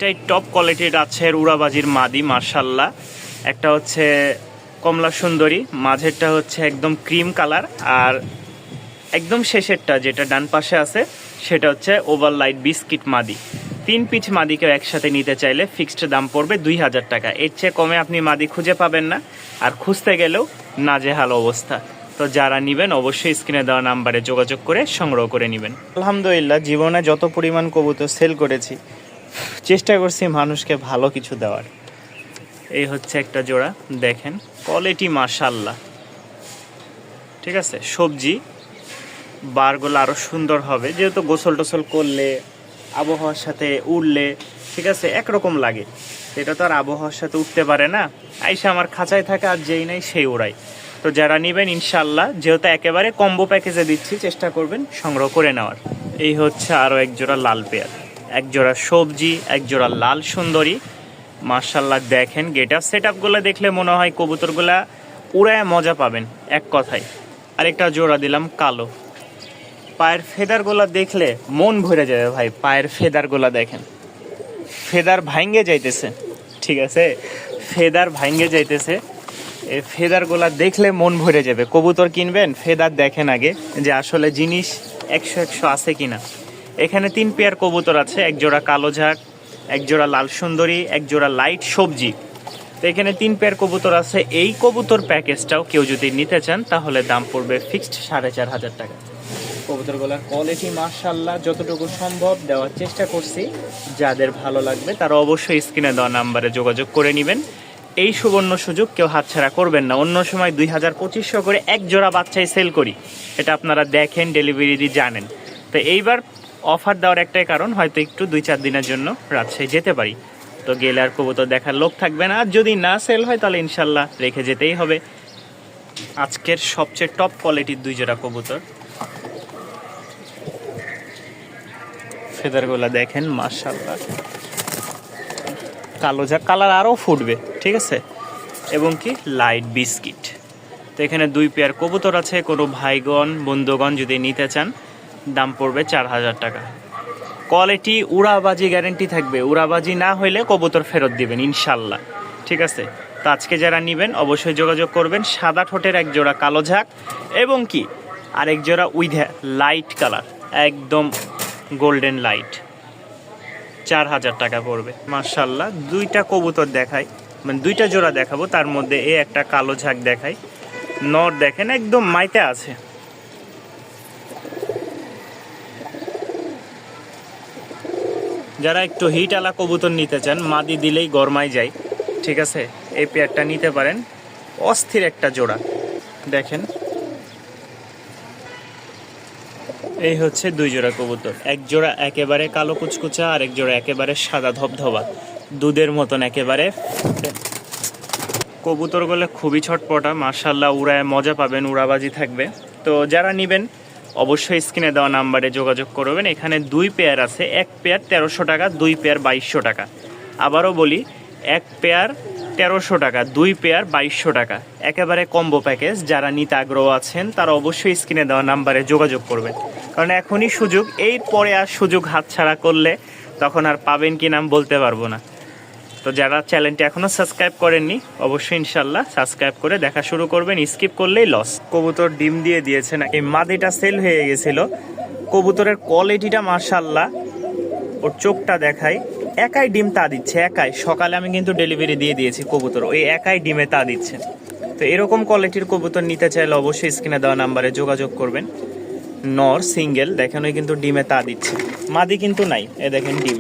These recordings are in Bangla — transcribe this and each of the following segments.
দুইটাই টপ কোয়ালিটির রাজশাহীর উড়াবাজির মাদি মার্শাল্লাহ। একটা হচ্ছে কমলা সুন্দরী, মাঝেরটা হচ্ছে একদম ক্রিম কালার, আর একদম শেষেরটা যেটা ডান পাশে আছে সেটা হচ্ছে ওভার লাইট বিস্কিট মাদি। 3 পিচ মাদিকে একসাথে নিতে চাইলে ফিক্সড দাম পড়বে 2000 টাকা। এর চেয়ে কমে আপনি মাদি খুঁজে পাবেন না, আর খুঁজতে গেলেও নাজেহাল অবস্থা। তো যারা নেবেন অবশ্যই স্ক্রিনে দেওয়া নাম্বারে যোগাযোগ করে সংগ্রহ করে নেবেন। আলহামদুলিল্লাহ, জীবনে যত পরিমাণ কবুতর সেল করেছি চেষ্টা করছি মানুষকে ভালো কিছু দেওয়ার। এই হচ্ছে একটা জোড়া, দেখেন কোয়ালিটি মাশাআল্লাহ। ঠিক আছে, সবজি বারগুলো আরও সুন্দর হবে, যেহেতু গোসল টোসল করলে আবহাওয়ার সাথে উড়লে ঠিক আছে একরকম লাগে। এটা তো আর আবহাওয়ার সাথে উঠতে পারে না, আইসা আমার খাঁচায় থাকে আর যেই নাই সেই উড়াই। তো যারা নেবেন ইনশাল্লাহ, যেহেতু একেবারে কম্বো প্যাকেজে দিচ্ছি, চেষ্টা করবেন সংগ্রহ করে নেওয়ার। এই হচ্ছে আরও এক জোড়া লাল পেয়ার, এক জোড়া সবজি, এক জোড়া লাল সুন্দরী মাশাল্লাহ। দেখেন গেট আপ সেট আপগুলো দেখলে মনে হয় কবুতরগুলা উড়ায় মজা পাবেন এক কথায়। আরেকটা জোড়া দিলাম কালো, পায়ের ফেদারগুলা দেখলে মন ভরে যাবে ভাই। পায়ের ফেদারগুলা দেখেন, ফেদার ভাঙ্গে যাইতেছে, ঠিক আছে ফেদার ভাঙ্গে যাইতেছে। এই ফেদারগুলা দেখলে মন ভরে যাবে। কবুতর কিনবেন ফেদার দেখেন আগে যে আসলে জিনিস 100 আছে কিনা। এখানে 3 পেয়ার কবুতর আছে, এক জোড়া কালো ঝাঁক, এক জোড়া লাল সুন্দরী, এক জোড়া লাইট সবজি। তো এখানে 3 পেয়ার কবুতর আছে। এই কবুতর প্যাকেজটাও কেউ যদি নিতে চান তাহলে দাম পড়বে ফিক্সড 4500 টাকা। কবুতরগুলোর কোয়ালিটি মাশাআল্লাহ, যতটুকু সম্ভব দেওয়ার চেষ্টা করছি। যাদের ভালো লাগবে তারা অবশ্যই স্ক্রিনে দেওয়া নাম্বারে যোগাযোগ করে নেবেন। এই সুবর্ণ সুযোগ কেউ হাতছাড়া করবেন না। অন্য সময় 2000-2500 করে এক জোড়া বাচ্চাই সেল করি, এটা আপনারা দেখেন, ডেলিভারি জানেন। তো এইবার অফার দেওয়ার একটাই কারণ, হয়তো একটু 2-4 দিনের জন্য রাজশাহী যেতে পারি, তো গেলে আর কবুতর দেখার লোক থাকবে না। আর যদি না সেল হয় তাহলে ইনশাল্লাহ রেখে যেতেই হবে। আজকের সবচেয়ে টপ কোয়ালিটির 2 জোড়া কবুতর, ফেদারগুলা দেখেন মাশাআল্লাহ। কালো যা কালার আরও ফুটবে, ঠিক আছে, এবং কি লাইট বিস্কিট। তো এখানে 2 পেয়ার কবুতর আছে। কোনো ভাইগণ বন্ধুগণ যদি নিতে চান দাম পড়বে 4000 টাকা। কোয়ালিটি উড়াবাজি গ্যারেন্টি থাকবে, উড়াবাজি না হইলে কবুতর ফেরত দিবেন ইনশাল্লাহ, ঠিক আছে। তো আজকে যারা নেবেন অবশ্যই যোগাযোগ করবেন। সাদা ঠোঁটের এক জোড়া কালো ঝাঁক এবং কি আরেক জোড়া উইথ লাইট কালার, একদম গোল্ডেন লাইট, 4000 টাকা পড়বে মাশাআল্লাহ। 2টা কবুতর দেখাই, মানে 2টা জোড়া দেখাবো, তার মধ্যে এই একটা কালো ঝাঁক দেখাই। নর দেখেন একদম মাইতে আছে। যারা একটু হিট আলা কবুতর নিতে চান, মাদি দিলেই গরমাই যায়, ঠিক আছে, এই পেয়ারটা নিতে পারেন। অস্থির একটা জোড়া দেখেন। এই হচ্ছে 2 জোড়া কবুতর, এক জোড়া একেবারে কালো কুচকুচা, আর এক জোড়া একেবারে সাদা ধবধবা, দুধের মতন একেবারে। কবুতরগুলো খুবই ছটপটা মাশাআল্লাহ, উড়ায় মজা পাবেন, উড়াবাজি থাকবে। তো যারা নেবেন অবশ্যই স্ক্রিনে দেওয়া নাম্বারে যোগাযোগ করবেন। এখানে 2 পেয়ার আছে, এক পেয়ার 1300 টাকা, 2 পেয়ার 2200 টাকা। আবারও বলি, এক পেয়ার 1300 টাকা, 2 পেয়ার 2200 টাকা, একেবারে কম্বো প্যাকেজ। যারা নিতে আগ্রহ আছেন তারা অবশ্যই স্ক্রিনে দেওয়া নাম্বারে যোগাযোগ করবেন, কারণ এখনই সুযোগ। এই পরে আর সুযোগ হাতছাড়া করলে তখন আর পাবেন কি নাম বলতে পারবো না। তো যারা চ্যানেলটি এখনও সাবস্ক্রাইব করেননি অবশ্যই ইনশাল্লাহ সাবস্ক্রাইব করে দেখা শুরু করবেন, স্কিপ করলেই লস। কবুতর ডিম দিয়েছে না, এই মাদিটা সেল হয়ে গেছিল। কবুতরের কোয়ালিটিটা মাশাআল্লাহ, ওর চোখটা দেখাই, একাই ডিম তা দিচ্ছে, একাই। সকালে আমি কিন্তু ডেলিভারি দিয়ে দিয়েছি কবুতর, ওই একাই ডিমে তা দিচ্ছে। তো এরকম কোয়ালিটির কবুতর নিতে চাইলে অবশ্যই স্ক্রিনে দেওয়া নাম্বারে যোগাযোগ করবেন। নর সিঙ্গেল দেখেন, ওই কিন্তু ডিমে তা দিচ্ছে, মাদি কিন্তু নাই, এ দেখেন ডিম,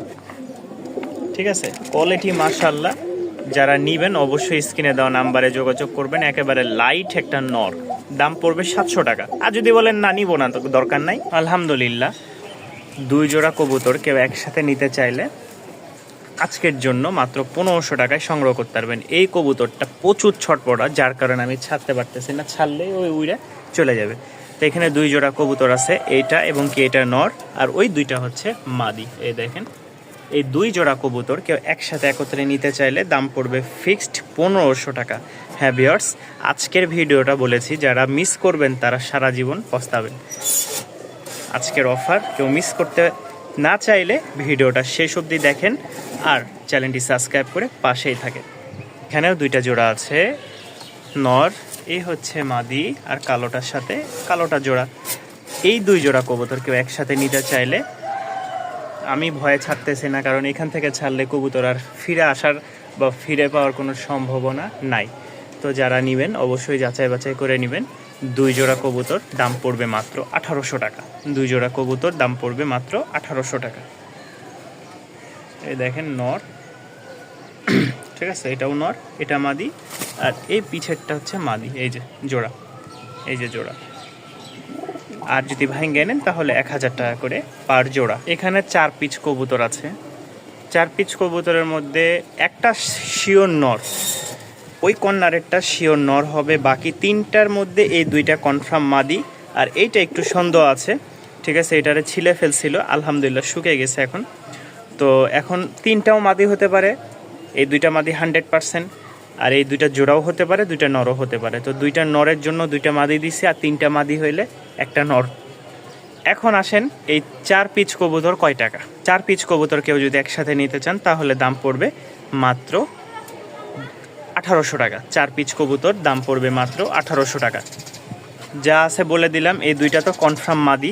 ঠিক আছে। কোয়ালিটি মাশাআল্লাহ, যারা নেবেন অবশ্যই স্ক্রিনে দেওয়া নাম্বারে যোগাযোগ করবেন। একেবারে লাইট একটা নর, দাম পড়বে 700 টাকা। আর যদি বলেন না নিব না, তো দরকার নাই। আলহামদুলিল্লাহ, 2 জোড়া কবুতর কেউ একসাথে নিতে চাইলে আজকের জন্য মাত্র 1500 টাকায় সংগ্রহ করতে পারবেন। এই কবুতরটা প্রচুর ছটপটা, যার কারণে আমি ছাড়তে পারতেছি না, ছাড়লেই ওই উড়ে চলে যাবে। তো এখানে 2 জোড়া কবুতর আছে, এইটা এবং কি এটা নর, আর ওই 2টা হচ্ছে মাদি। এই দেখেন, এই 2 জোড়া কবুতর কেউ একসাথে একত্রে নিতে চাইলে দাম পড়বে ফিক্সড 1500 টাকা। হ্যাঁ ভিউয়ার্স, আজকের ভিডিওটা বলেছি, যারা মিস করবেন তারা সারা জীবন পস্তাবেন। আজকের অফার কেউ মিস করতে না চাইলে ভিডিওটা শেষ অবধি দেখেন, আর চ্যানেলটি সাবস্ক্রাইব করে পাশেই থাকে। এখানেও 2টা জোড়া আছে নর, এই হচ্ছে মাদি আর কালোটার সাথে কালোটা জোড়া। এই 2 জোড়া কবুতর কেউ একসাথে নিতে চাইলে আমি ভয়ে ছাড়তেছি না, কারণ এখান থেকে ছাড়লে কবুতর আর ফিরে আসার বা ফিরে পাওয়ার কোনো সম্ভাবনা নাই। তো যারা নেবেন অবশ্যই যাচাই বাছাই করে নেবেন। 2 জোড়া কবুতর দাম পড়বে মাত্র 1800 টাকা। 2 জোড়া কবুতর দাম পড়বে মাত্র 1800 টাকা। এই দেখেন নর, ঠিক আছে, এটাও নর, এটা মাদি, আর এই পিছেরটা হচ্ছে মাদি। এই যে জোড়া, এই যে জোড়া। আর যদি ভাঙ্গে নেন তাহলে 1000 টাকা করে পার জোড়া। এখানে 4 পিচ কবুতর আছে। 4 পিচ কবুতরের মধ্যে একটা শিওর নর, ওই কর্নারেরটা শিওর নর হবে। বাকি 3টার মধ্যে এই 2টা কনফার্ম মাদি, আর এইটা একটু সন্দেহ আছে, ঠিক আছে। এটারে ছিলে ফেলছিল, আলহামদুলিল্লাহ শুকিয়ে গেছে এখন। তো এখন 3টাও মাদি হতে পারে, এই 2টা মাদি 100%, আর এই 2টা জোড়াও হতে পারে, 2টা নরও হতে পারে। তো 2টা নরের জন্য 2টা মাদি দিছি, আর 3টা মাদি হইলে একটা নর। এখন আসেন এই 4 পিচ কবুতর কয় টাকা। 4 পিচ কবুতর কেউ যদি একসাথে নিতে চান তাহলে দাম পড়বে মাত্র 1800 টাকা। 4 পিচ কবুতর দাম পড়বে মাত্র 1800 টাকা। যা আছে বলে দিলাম। এই 2টা তো কনফার্ম মাদি,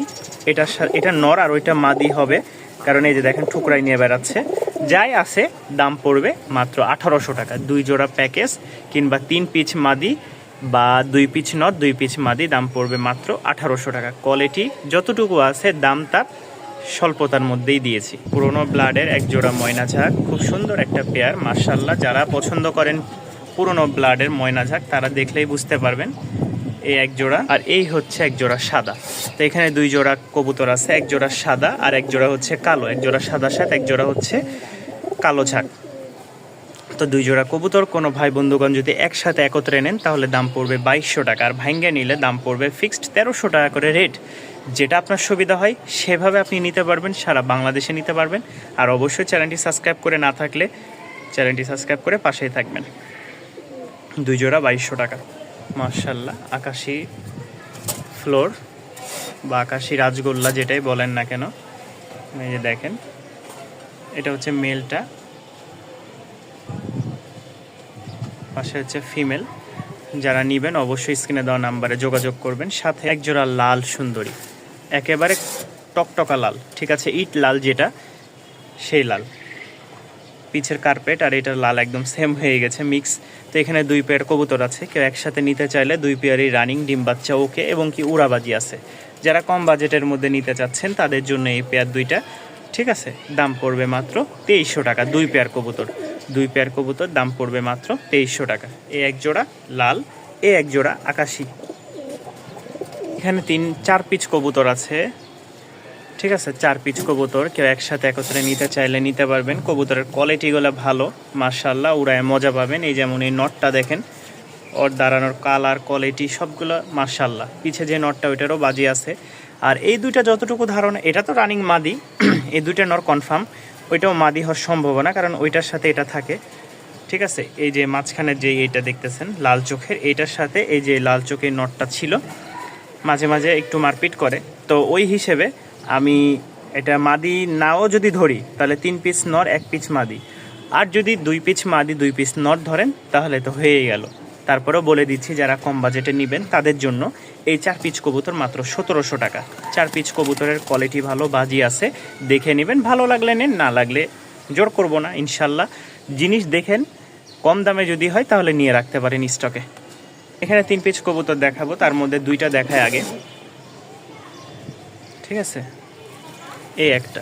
এটা নর আর ওইটা মাদি হবে, কারণ এই যে দেখেন ঠুকরাই নিয়ে বেড়াচ্ছে। যাই আছে দাম পড়বে মাত্র 1800 টাকা। 2 জোড়া প্যাকেজ কিংবা 3 পিচ মাদি বা 2 পিচ নর 2 পিচ মাদি দাম পড়বে মাত্র 1800 টাকা। কোয়ালিটি যতটুকু আছে দাম তার স্বল্পতার মধ্যেই দিয়েছি। পুরনো ব্লাডের এক জোড়া ময়না ঝাঁক, খুব সুন্দর একটা পেয়ার মাশাআল্লাহ। যারা পছন্দ করেন পুরনো ব্লাডের ময়না ঝাঁক তারা দেখলেই বুঝতে পারবেন। এই এক জোড়া, আর এই হচ্ছে এক জোড়া সাদা। তো এখানে 2 জোড়া কবুতর আছে, এক জোড়া সাদা আর এক জোড়া হচ্ছে কালো। এক জোড়া সাদা সাথে এক জোড়া হচ্ছে কালো ঝাঁক। তো 2 জোড়া কবুতর কোনো ভাই বন্ধুগণ যদি একসাথে একত্রে নেন তাহলে দাম পড়বে 2200 টাকা, আর ভাঙ্গে নিলে দাম পড়বে ফিক্সড 1300 টাকা করে রেট। যেটা আপনার সুবিধা হয় সেভাবে আপনি নিতে পারবেন, সারা বাংলাদেশে নিতে পারবেন। আর অবশ্যই চ্যানেলটি সাবস্ক্রাইব করে না থাকলে চ্যানেলটি সাবস্ক্রাইব করে পাশেই থাকবেন। 2 জোড়া 2200 টাকা মাশাআল্লাহ। আকাশি ফ্লোর বা আকাশি রাজগোল্লা যেটাই বলেন না কেন, এই যে দেখেন এটা হচ্ছে মেলটা, পাশে হচ্ছে ফিমেল। যারা নেবেন অবশ্যই স্ক্রিনে দেওয়া নাম্বারে যোগাযোগ করবেন। সাথে এক জোড়া লাল সুন্দরী, একেবারে টকটকা লাল, ঠিক আছে, ইট লাল যেটা সেই লাল। পিছের কার্পেট আর এটার লাল একদম সেম হয়ে গেছে, মিক্স। তো এখানে 2 পেয়ার কবুতর আছে, কেউ একসাথে নিতে চাইলে 2 পেয়ারই রানিং, ডিম বাচ্চা ওকে, এবং কি উড়াবাজি আছে। যারা কম বাজেটের মধ্যে নিতে চাচ্ছেন তাদের জন্য এই পেয়ার 2টা, ঠিক আছে। দাম পড়বে মাত্র 2300 টাকা। 2 পেয়ার কবুতর, 2 পেয়ার কবুতর দাম পড়বে মাত্র 2300 টাকা। এই এক জোড়া লাল, এই এক জোড়া আকাশি। এখানে 4 পিচ কবুতর আছে, ঠিক আছে। 4 পিচ কবুতর কেউ একসাথে একত্রে নিতে চাইলে নিতে পারবেন। কবুতরের কোয়ালিটিগুলো ভালো মাশাআল্লাহ, উড়ায় মজা পাবেন। এই যেমন এই নটটা দেখেন, ওর দাঁড়ানোর কালার কোয়ালিটি সবগুলো মাশাআল্লাহ। পিছে যে নটটা ওইটারও বাজি আছে। আর এই 2টা যতটুকু ধারণা, এটা তো রানিং মাদি, এই 2টা নর কনফার্ম। ওইটাও মাদি হওয়ার সম্ভাবনা, কারণ ওইটার সাথে এটা থাকে, ঠিক আছে। এই যে মাঝখানে যে এইটা দেখতেছেন লাল চোখের, এইটার সাথে এই যে লাল চোখের নটটা ছিল, মাঝে মাঝে একটু মারপিট করে। তো ওই হিসেবে আমি এটা মাদি নাও যদি ধরি তাহলে 3 পিস নর 1 পিস মাদি, আর যদি 2 পিস মাদি 2 পিস নর ধরেন তাহলে তো হয়েই গেল। তারপরেও বলে দিচ্ছি যারা কম বাজেটে নেবেন তাদের জন্য এই 4 পিস কবুতর মাত্র 1700 টাকা। 4 পিস কবুতরের কোয়ালিটি ভালো, বাজি আছে, দেখে নেবেন। ভালো লাগলে নেন, না লাগলে জোর করব না ইনশাল্লাহ। জিনিস দেখেন, কম দামে যদি হয় তাহলে নিয়ে রাখতে পারেন স্টকে। এখানে 3 পিস কবুতর দেখাবো, তার মধ্যে 2টা দেখায় আগে, ঠিক আছে। এই একটা,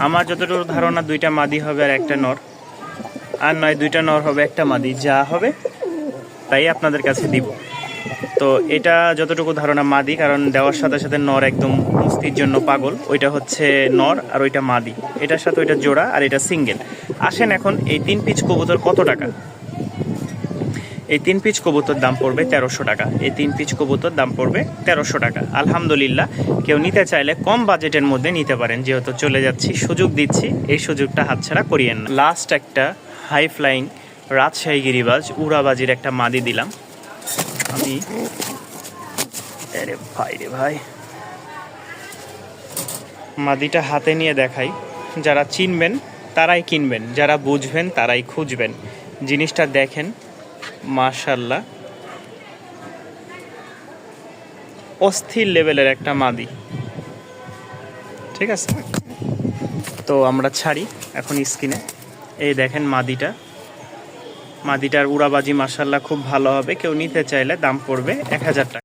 আমার যতটুকু ধারণা 2টা মাদি হবে আর একটা নর, আর নয় 2টা নর হবে একটা মাদি, যা হবে তাই আপনাদের কাছে দিব। তো এটা যতটুকু ধারণা মাদি, কারণ দেওয়ার সাথে সাথে নর একদম মুস্তির জন্য পাগল। ওইটা হচ্ছে নর আর ওইটা মাদি, এটার সাথে ওইটা জোড়া আর এটা সিঙ্গেল। আসেন এখন এই 3 পিস কবুতর কত টাকা। এই 3 পিস কবুতর দাম পড়বে 1300 টাকা। এই 3 পিস কবুতর দাম পড়বে 1300 টাকা। আলহামদুলিল্লাহ, কেউ নিতে চাইলে কম বাজেটের মধ্যে নিতে পারেন। যেহেতু চলে যাচ্ছি, সুযোগ দিচ্ছি, এই সুযোগটা হাতছাড়া করিয়েন না। লাস্ট একটা হাই ফ্লাইং রাজশাহী গিরিবাজ উড়াবাজির একটা মাদি দিলাম আমি। আরে ভাই রে ভাই, মাদিটা হাতে নিয়ে দেখাই, যারা চিনবেন তারাই কিনবেন, যারা বুঝবেন তারাই খুঁজবেন। জিনিসটা দেখেন, মাশাল্লাহ অস্থির লেভেলের একটা মাদি। ঠিক আছে, তো আমরা ছাড়ি এখন স্ক্রিনে। এই দেখেন মাদিটার উড়াবাজি মাশাল্লাহ খুব ভালো হবে। কেউ নিতে চাইলে দাম পড়বে 1000 টাকা।